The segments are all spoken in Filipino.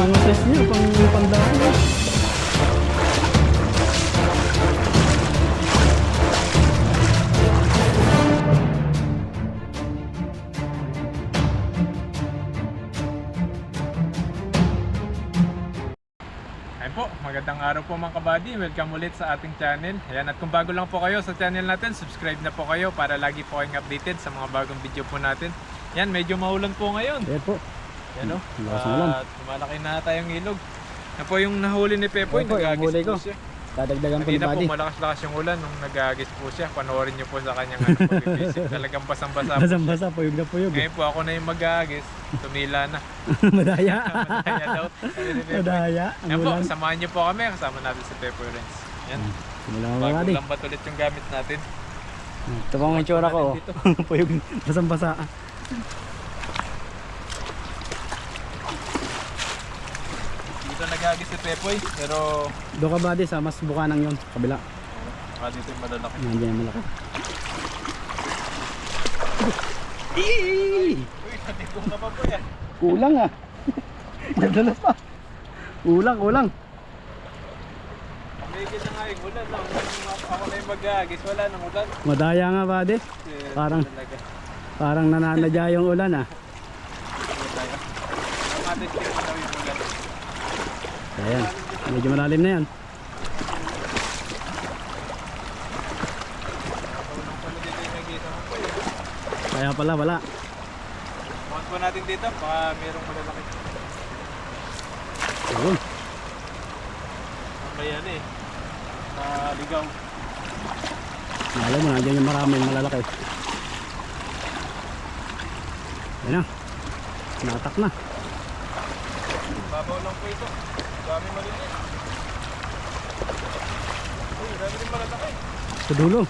Mga size niya, pang pandaan. Ayan po, magandang araw po mga kabady. Welcome ulit sa ating channel. Ayan, at kung bago lang po kayo sa channel natin, subscribe na po kayo para lagi po kayong updated sa mga bagong video po natin. Ayan, medyo maulan po ngayon. Ayan po. Ayan o, Lakas ng ulan. at malaki na tayong ilog. Yan po yung nahuli ni Pepoy, Ayan po, yung nagagis huli po ko. siya. Dadagdagan po ni Kanina po Buddy. malakas-lakas yung ulan nung nagagis po siya. Panoorin niyo po sa kanyang pag-visit. Talagang basang-basa po. Basang-basa, puyog na puyog. Ngayon po ako na yung mag-agis. Tumila na. Madaya. Kaya daw. sabi ni Pepoy. Madaya. Ang Yan po, ulan. samahan niyo po kami. Kasama natin si Pepoy Renz. Yan. Wala mga Bago Buddy. lambat ulit yung gamit natin. Ito po ang itsura ko. Dito. Puyog. Basang-basa. Dito nagagis si Pepoy. Pero Doon ka Buddy sa mas bukanang yun. Kabila. dito yung malalaki. Nandiyan yung malaki. Uy, natikong na pa po yan. Kulang ah. Nagdalas pa. Kulang. Amigit na nga yung ulan. No? Ako na yung mag-agis. Wala nang ulan. Madaya nga Buddy. Parang- Parang nananadya yung ulan ah. Ayan. Medyo malalim na yan. Kaya pala wala. Kuhan po natin dito. Baka merong malalaki. Ayun. Mamaya na eh. Ligaw. Alam mo, nandiyan yung maraming malalaki. Ayan na. Natak na. Babaw lang po ito. Dami maliliit. Uy, dami din malalaki. Sa dulo.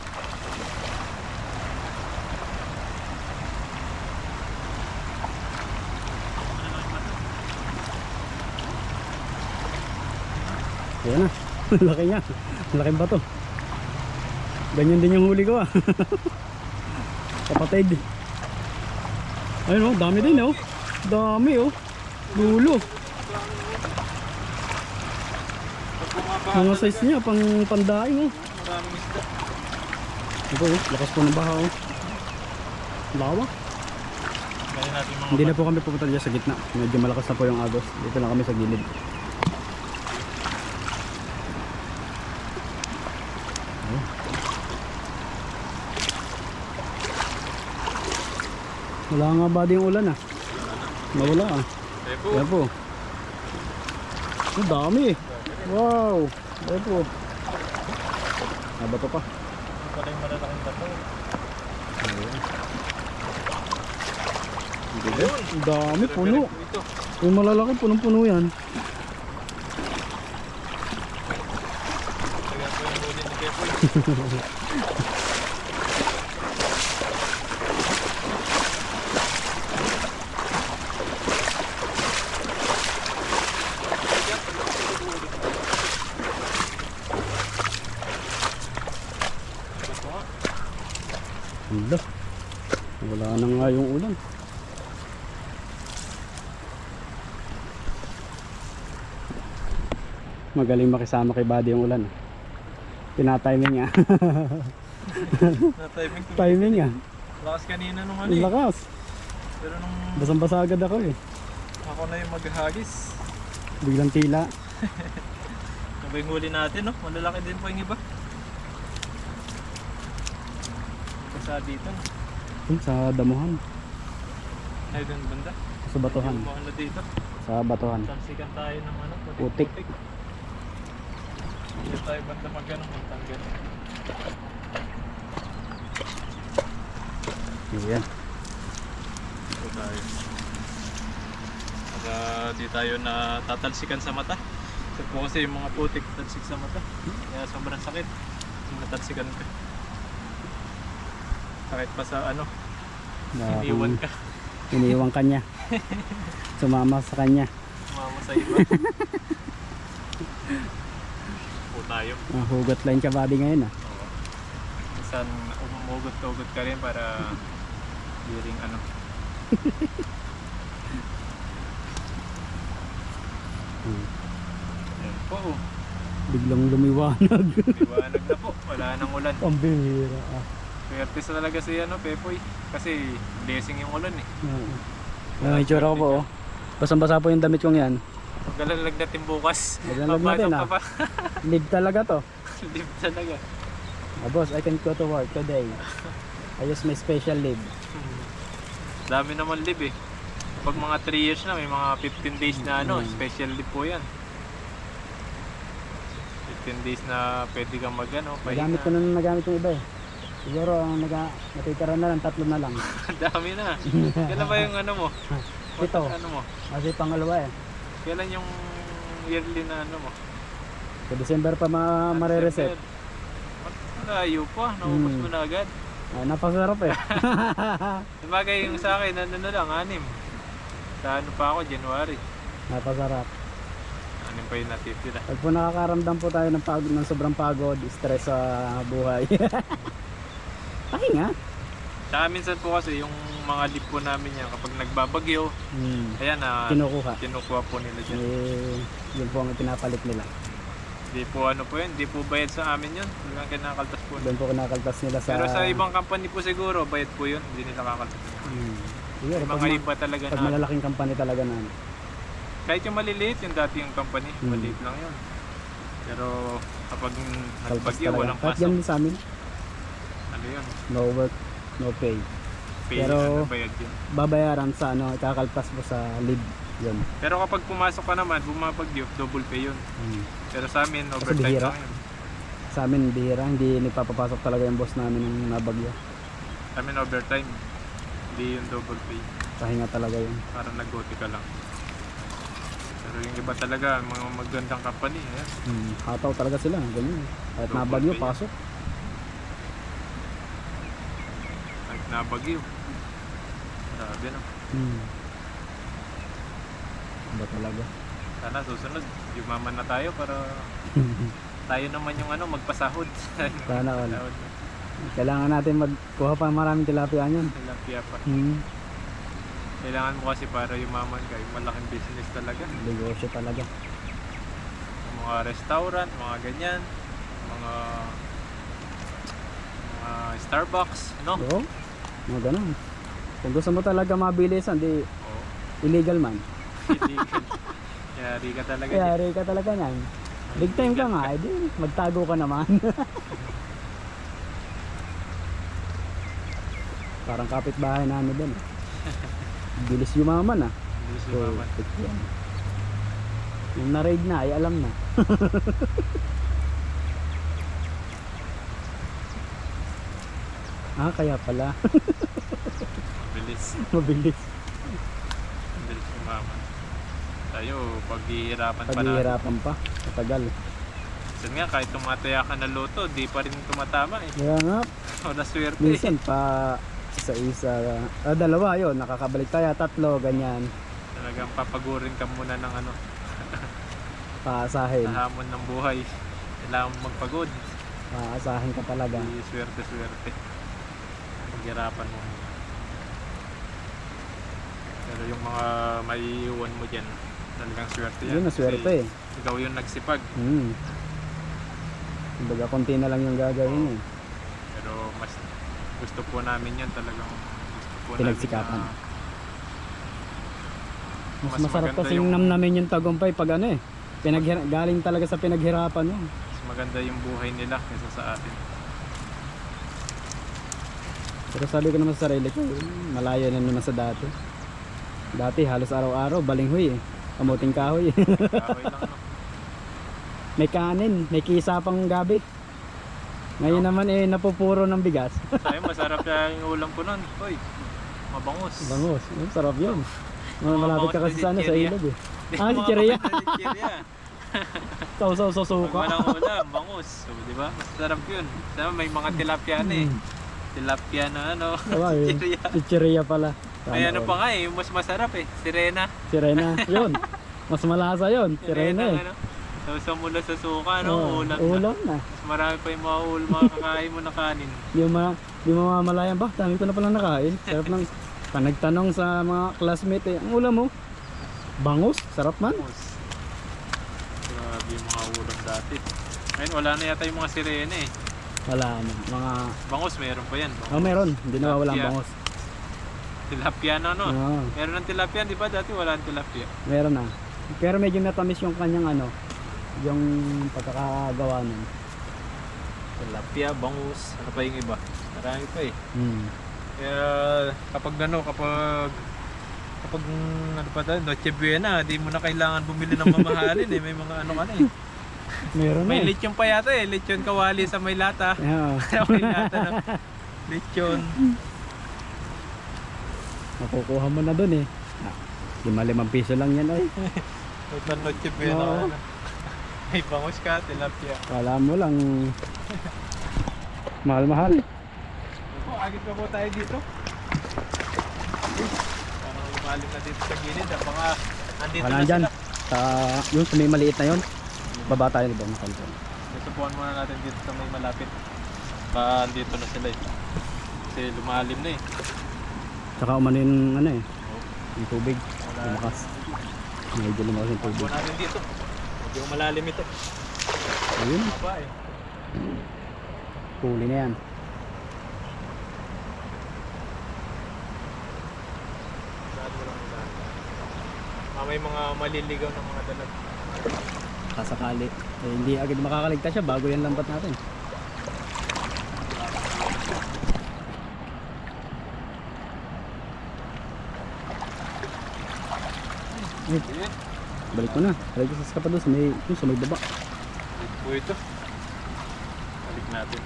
Ayan na. Laki niya. Laking bato. Ganyan din yung huli ko ah. Kapatid. Ayun oh, dami din oh. Dami oh. Dulo. Pag bumabaha Mga talaga, size niya, pang pandaing oh. maraming isda. Ito oh, lakas po ng baha oh. Lawak. Gaya natin mga Hindi na po kami pupunta dyan sa gitna. Medyo malakas na po yung agos. Dito lang kami sa gilid. Ayun. Wala nga ba yung ulan ah. Nawala ah. Pepo. Ayan po. Ang dami eh. Wow. Ayan po. Bato pa. Ito pala yung malalaking bato. Ayun. Ayun. Ang dami, puno. Ito. Yung malalaki, punong-puno yan. Kaya po yung huli ni Pepoy. Hala. Wala na nga yung ulan. Magaling makisama kay Buddy yung ulan. Pinatiming niya. Na-timing ko. Timing niya. Lakas kanina nung ano Ang eh. lakas. Pero nung Basang-basa agad ako eh. ako na yung maghagis. Biglang tila. Ito ba yung huli natin, no? Malalaki din po yung iba. Basta dito, no? Dun sa damuhan. Ay, dun banda. Sa batuhan. Yung na dito. Sa batuhan. Talsikan tayo ng ano, Putik. Hindi tayo banda mag-ano, magtanggal. Ayan. Ito tayo. Para di tayo na tatalsikan sa mata. Kasi po kasi yung mga putik talsik sa mata. Kaya sobrang sakit. Kung natalsikan ka. Sakit pa sa ano, iniwan ka. Iniwan ka niya. Sumama sa kanya. Sumama sa iba. Po tayo. Hugot line ka Buddy ngayon ah. Oo. Minsan umugot-ugot ka rin para di rin ano. Yan po. Oh. Biglang lumiwanag. Liwanag na po. Wala nang ulan. Pambihira. Swerte sa talaga si Pepoy. Kasi blessing yung ulan eh. Yung itsura ko po, oh. Basang-basa po yung damit kong yan. Magalalag natin bukas. Magalalag natin, Papasok ka pa. Live talaga to. Live talaga. Boss, I can go to work today. I use my special leave. Dami naman live eh. Pag mga 3 years na, may mga 15 days na special leave po yan. 15 days na pwede kang Nagamit ko na nagamit yung iba eh. Siguro ang natitira na lang, 3 na lang. Dami na. Kailan ba yung mo? Ito. Mo? Kasi pangalawa eh. Kailan yung yearly na mo? Sa December pa mare-reset. Malayo pa, naubos mo na agad. Napasarap eh. Sabagay yung sa akin, na lang, 6. Sa pa ako, January. Napasarap. 6 pa yung natitira. Pag po nakakaramdam po tayo ng sobrang pagod, stress sa buhay. Pahinga. Tsaka minsan po kasi yung mga leave po namin yan, kapag nagbabagyo, ayan na kinukuha po nila dyan. Yun po ang pinapalit nila. Hindi po hindi po bayad sa amin yun. Hanggang kinakaltas po. Doon po kinakaltas nila sa... Pero sa ibang company po siguro, bayad po yun. Hindi nila kakaltas. Siguro, mga iba talaga pag malalaking company talaga na. Kahit yung maliliit, yung dati yung company, maliit lang yun. Pero kapag nagbagyo, walang pasok. Kahit pasok. yan sa amin. Ano yun? No work, no pay. Pero bayad yun. Babayaran sa ikakaltas mo sa leave. Yun. Pero kapag pumasok ka naman, bumabagyo, double pay yun. Pero sa amin, overtime lang yun. Sa amin, bihira. Hindi nagpapapasok talaga yung boss namin ng nabagyo. Sa amin, overtime. Hindi yung double pay. Pahinga talaga yun. Parang nag-OT ka lang. Pero yung iba talaga, mga magandang company. Ayan. Hataw talaga sila. Ganyan. Kahit Double nabagyo, pay. pasok. Kahit nabagyo. Grabe no. Ba talaga? Sana susunod, yumaman na tayo para tayo naman yung magpasahod. Sana wala. Kailangan natin magkuha pa maraming tilapia niyan. Tilapia pa. Kailangan mo kasi para yumaman ka, yung malaking business talaga. Negosyo talaga. Mga restaurant, mga ganyan, mga Starbucks, no? Oo. Mga ganun. Kung gusto mo talaga mabilisan, di illegal man. Illegal. Yari ka talaga. Yari ka talaga niyan. Big time ka nga, edi magtago ka naman. Parang kapitbahay namin din. Bilis yumaman ah. Bilis yumaman. Yung na-raid na, ay alam na. Kaya pala. Mabilis. Mabilis. Mabilis yumaman. Tayo, paghihirapan pa natin. Paghihirapan pa. Matagal. Minsan nga, kahit tumataya ka na loto, di pa rin tumatama eh. Kaya nga. Wala swerte. Minsan pa isa-isa. Dalawa yun, nakakabalik tayo. 3, ganyan. Talagang papagurin ka muna ng Paasahin. sa hamon ng buhay. Kailangan mo magpagod. Paasahin ka talaga. Di swerte. Paghirapan mo. Pero yung mga maiiwan mo dyan, talagang swerte yan. Yun na swerte eh. Ikaw yung nagsipag. Kumbaga konti na lang yung gagawin eh. Pero mas gusto po namin yan, talagang gusto po pinagsikapan. namin na Mas masarap kasi yung namnamin yung tagumpay pag galing talaga sa pinaghirapan mo. mas maganda yung buhay nila kaysa sa atin. Pero sabi ko naman sa sarili ko, malayo na naman sa dati. Dati halos araw-araw balinghoy eh. Kamuting kahoy eh. Kahoy lang no. May kanin, may kisa pang gabi. Ngayon naman napupuro ng bigas. Sa'yo masarap yung ulam ko nun. Hoy, mabangus. Bangus, sarap yun. Malapit ka kasi sana sa ilog eh. Si Chiria. Sausaw sa suka. Pag walang ulam, bangus. So, di ba? Masarap yun. Diba, may mga tilapia na eh. Tilapia na Chiria. Si Chiria pala. May pa nga eh, mas masarap eh. Sirena. Sirena, yun. Mas malasa yun. Sirena eh. So mula sa suka, ulam na. Ulam na. Mas marami pa yung mga kakain mo na kanin. Di mo mamalayan ba? Dami ko na palang nakain. Sarap ng nagtanong sa mga classmate eh. Ang ulam mo? Bangus? Sarap man. Bangus. Grabe yung mga ulam dati. Ngayon wala na yata yung mga sirene eh. Wala na. Mga... Bangos meron pa yan. Oh, meron. Hindi na walang Tilapia. bangos. Tilapia na no? Oo. Meron ng tilapia, di ba? Dati wala ng tilapia. Meron na. Pero medyo matamis yung kanyang ano, yung pagkakagawa nun. Tilapia, bangus, ano pa yung iba? Marami pa eh. Hmm. Kaya kapag ano pa tayo, Noche Buena, di mo na kailangan bumili ng mamahalin eh. May mga ano ka na eh. Meron na May eh. lechon pa yata eh. Lechon kawali sa may lata. Yeah. May lata na lechon. Makukuha mo na dun eh. 5 piso lang yan ay. Total Noche Buena. Oo. May bangus ka, tilapia. Kala mo lang mahal-mahal. Oh, agit pa po tayo dito. Parang lumalim na dito sa gilid. Baka andito Wala na dyan. sila. Sa, yung sa may maliit na yun. Baba tayo doon. Makalito. Susubukan muna natin dito sa may malapit. Baka andito na sila eh. Kasi lumalim na eh. Saka umano yung ano eh. Yung tubig. Wala. Lumakas. Medyo lumakas yung tubig. Subukan natin dito. Medyo malalim ito. Ayun. Maba eh. Huli na yan. Saan mo lang ulan. May mga maliligaw ng mga dalag. Kasakali. Eh, hindi agad makakaligtas siya bago yan lambat natin. Eh, Ayan. balik mo na. Balik ko sa skapa doon sa may baba. Ito po ito. Balik natin.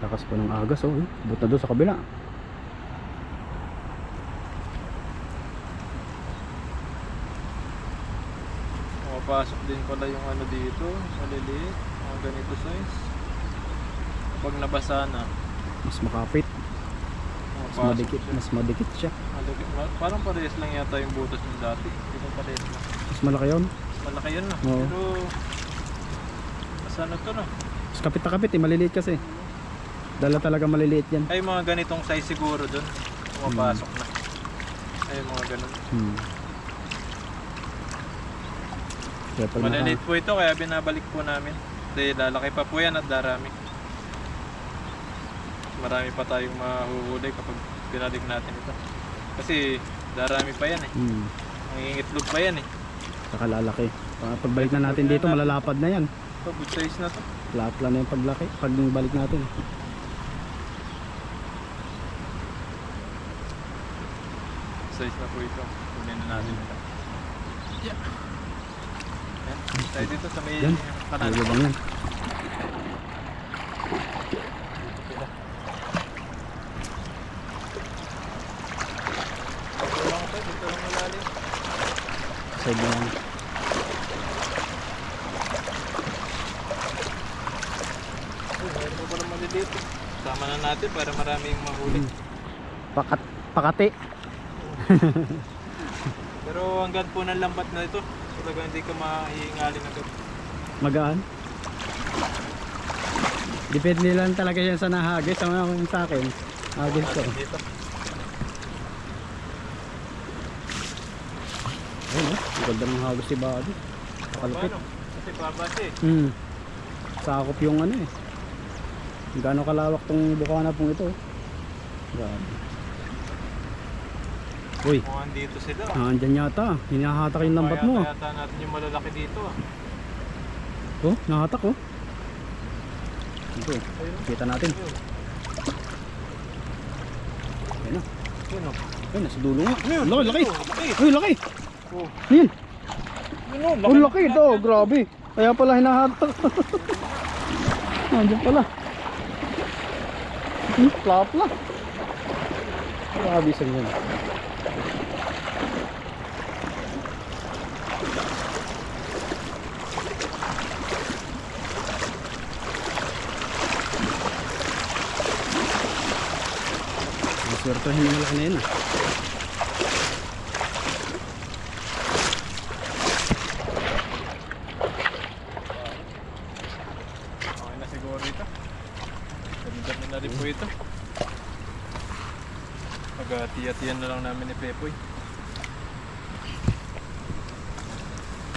Lakas po ng agas oh. Buta doon sa kabila. Pumapasok din pala yung ano dito. Maliliit. Mga ganito size. Pag nabasa na. Mas makapit. Mas madikit. siya. Mas madikit siya. Malaki, parang parehas lang yata yung butas ng dati. Hindi ko parehas lang. Mas malaki yun. Mas malaki yun no. Oo. Pero mas ano to no? Mas kapit na kapit eh. Maliliit kasi. Dala talaga maliliit yan. Ay mga ganitong size siguro dun. Pumapasok na. Ay mga ganun. Kaya pag Maliliit po ito kaya binabalik po namin. Dahil lalaki pa po yan at darami. Marami pa tayong mahuhuli kapag binalik natin ito. Kasi darami pa yan eh. Nangingitlog pa yan eh. Saka lalaki. Pagbalik na natin dito malalapad na yan. Ito good size na to. Lapla na yung paglaki. Pagbalik natin. Size na po ito. Kunin na natin ito. Yeah. Yan. Tayo dito sa may Yan. kanan. May lubang yan. Sila. Dito lang ito. Dito lang malalim. Side na yan. Mayroon pa pala maliliit. Sama na natin para maraming mahuli. Pakati. Pero hanggang po ng lambat na ito, talaga hindi ka mahihingalin agad. Magaan. Depende lang talaga yan sa nahagis. Sa akin. Hagis ko. Dito. Ayun oh. Ganda ng hagis si Buddy. Kalapit. Paano? Kasi babas eh. Sakop yung ano eh. Gaano kalawak tong bukana pong ito. Grabe. Uy, Mukhang dito sila. andyan yata. Hinahatak yung lambat mo. Kaya natin yung malalaki dito. Oh, nahatak oh. Ito, kita natin. Ayun na. Yun o. Ayun, nasa dulo nga. Laki, laki. Laki. Uy, laki. Oh. Ayun. Yun o. Oh, laki ito. Grabe. Kaya pala hinahatak. Andyan pala. Plapla. Grabe sa yan. Swertohin yung malaki na yun ah. Okay na siguro ito. Ganda na rin po ito. Mag-ati-atiyan na lang namin ni Pepoy.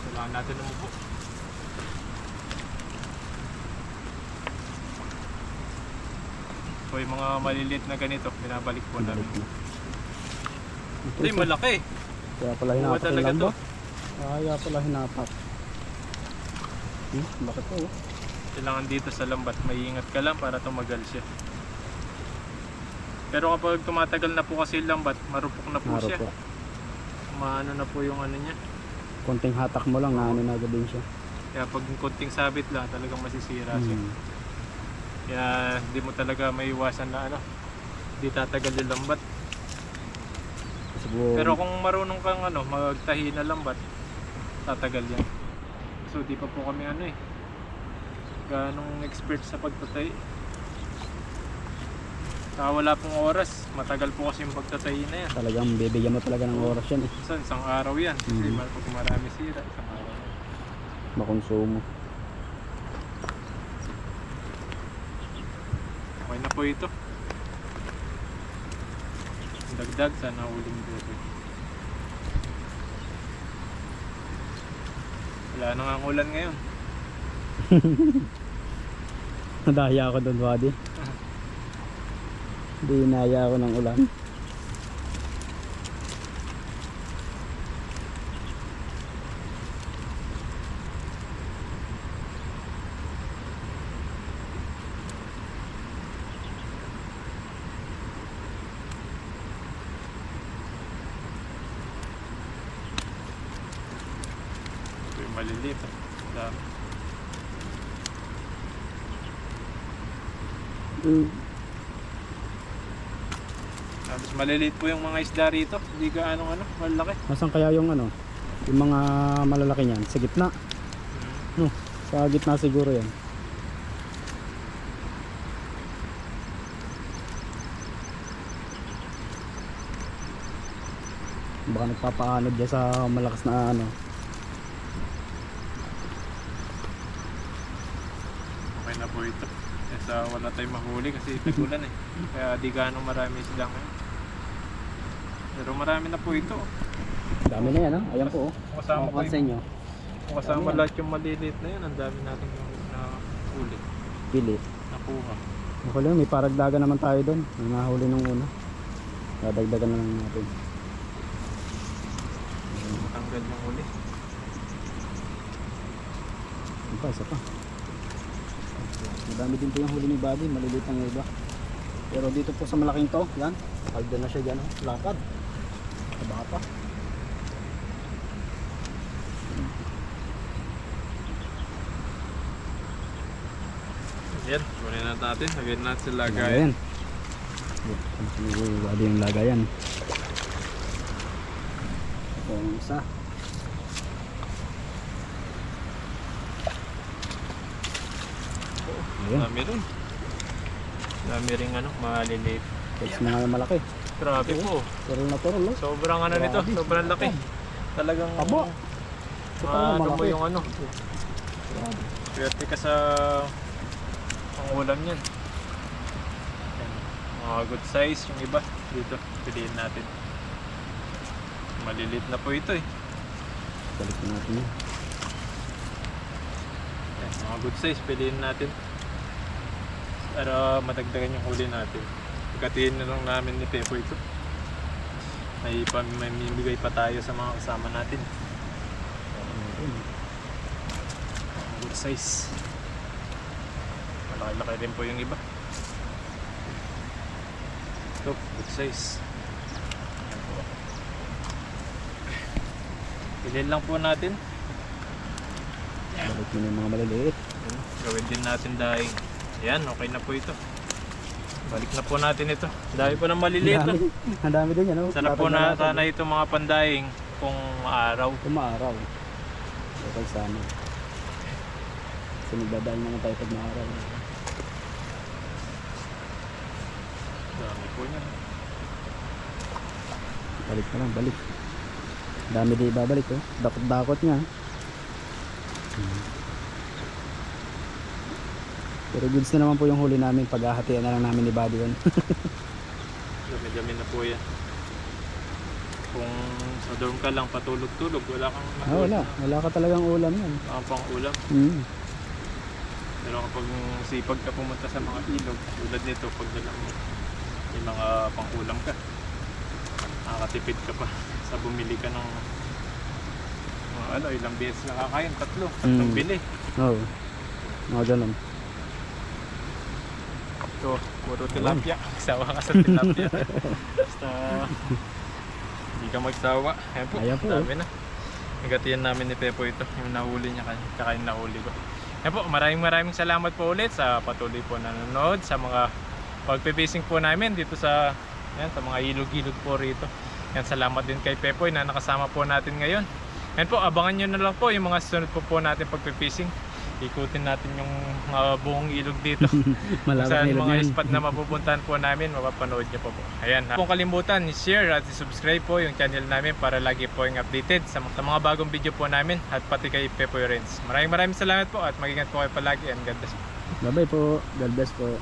Kailangan natin umupo. So yung mga maliliit na ganito, binabalik po namin. Ito yung malaki. Kaya pala Buwa hinapat yung talaga lamba. to. Kaya pala hinapat. Bakit po? Kailangan dito sa lambat, maingat ka lang para tumagal siya. Pero kapag tumatagal na po kasi yung lambat, marupok na po siya. Po. Maano na po yung ano niya. Konting hatak mo lang, naano na agad din siya. Kaya pag konting sabit lang, talagang masisira siya. Kaya hindi mo talaga maiwasan na ano, hindi tatagal yung lambat. Siguro, Pero kung marunong kang ano, magtahi na lambat, tatagal yan. So di pa po kami ano eh, ganong expert sa pagtatahi. Saka wala pong oras, matagal po kasi yung pagtatahi na yan. talagang bibigyan mo talaga ng oras yan eh. Isang araw yan, kasi pag marami sira, isang araw yan. Makonsumo. Okay na po ito. Dagdag, sana uling dito. Wala na nga ang ulan ngayon. Nadaya ako doon, buddy. Hindi inaya ako ng ulan. Ito yung maliliit. Dami. Tapos maliliit po yung mga isda rito. Hindi ka anong ano, malaki. Nasaan kaya yung ano? Yung mga malalaki niyan? Sa gitna? No, sa gitna siguro yan. Baka nagpapaanod dyan sa malakas na ano. Okay na po ito. Kesa wala tayong mahuli kasi tagulan eh. Kaya di gaano marami isda ngayon. Pero marami na po ito. Dami na yan, ha? Ayan po, oh. Kasama Makuha sa inyo. Kung kasama Dami yan. lahat yung maliliit na yan, ang dami natin na huli. Pili. Nakuha. Ako lang, may paragdagan naman tayo doon. May nahuli nung una. Dadagdagan na lang natin. Matanggal yung huli. Ano pa, isa pa. Madami din po yung huli ni Buddy, maliliit ang iba. Pero dito po sa malaking to, yan. Kalda na siya dyan, oh. Lakad. Baka pa. Yan, kunin na natin. Lagyan natin sa lagay. Lagayan. Buddy yung lagayan. Ito yung isa. Ayan. Dami rin. Dami rin ano, maliliit. Tapos mga malaki. Grabe po. Turol na turol, oh. Sobrang ano nito, Grabe. sobrang laki. Talagang Tabo. ano mo malaki. yung ano. Swerte ka sa ang ulam niyan. Yan. Mga good size yung iba dito. Piliin natin. Maliliit na po ito eh. Balik na natin yan. Yan, mga good size piliin natin. Para madagdagan yung huli natin. Pagkatiin na lang namin ni Pepo ito. May mamimigay pa tayo sa mga kasama natin. Good size. Malaki-laki rin po yung iba. Ito, good size. Yan po. Piliin lang po natin. Balik mo na yung mga maliliit. Yan, gawin din natin dahil. Yan, okay na po ito. Balik na po natin ito. Dami po ng maliliit. Ang dami, ang dami din yan, oh. Sana po na Tatagyan natin. sana ito mga pandaing kung araw. Umaaraw. Okay sana. Kasi nagdadaan naman tayo pag maaraw. Dami po niyan. Balik na lang, balik. Dami di babalik, oh. Dakot-dakot niya. Pero goods na naman po yung huli namin. Paghahatian na lang namin ni Buddy yun. Dami-dami na po yan. Kung sa dorm ka lang patulog-tulog, wala kang Wala ka talagang ulam yan. pang ulam. Mm. Pero kapag sipag ka pumunta sa mga ilog, tulad nito, pag dalang may mga pang-ulam ka, nakakatipid ka pa sa bumili ka ng ilang beses nakakain, tatlong bili. Oo. Mga ganun. Ito, puro tilapia. Magsawa ka sa tilapia. Basta hindi ka magsawa. Ayan po, Ayan po, dami na. Nagatiyan namin ni Pepo ito, yung nahuli niya kaya yung nahuli ko. Ayan po, maraming salamat po ulit sa patuloy po na nanonood, sa mga pagpipishing po namin dito sa mga ilog-ilog po rito. Yan, salamat din kay Pepoy na nakasama po natin ngayon. Yan po, abangan nyo na lang po yung mga sunod po natin pagpipishing. Ikutin natin yung buong ilog dito. Malawak Sa na ilog mga yan. spot na mapupuntahan po namin, mapapanood nyo po. Ayan, huwag kalimutan i-share at i-subscribe po yung channel namin para lagi po yung updated sa mga bagong video po namin at pati kay Pepoy Renz. Maraming salamat po at mag-ingat po kayo palagi and God bless. Bye-bye po. God bless po.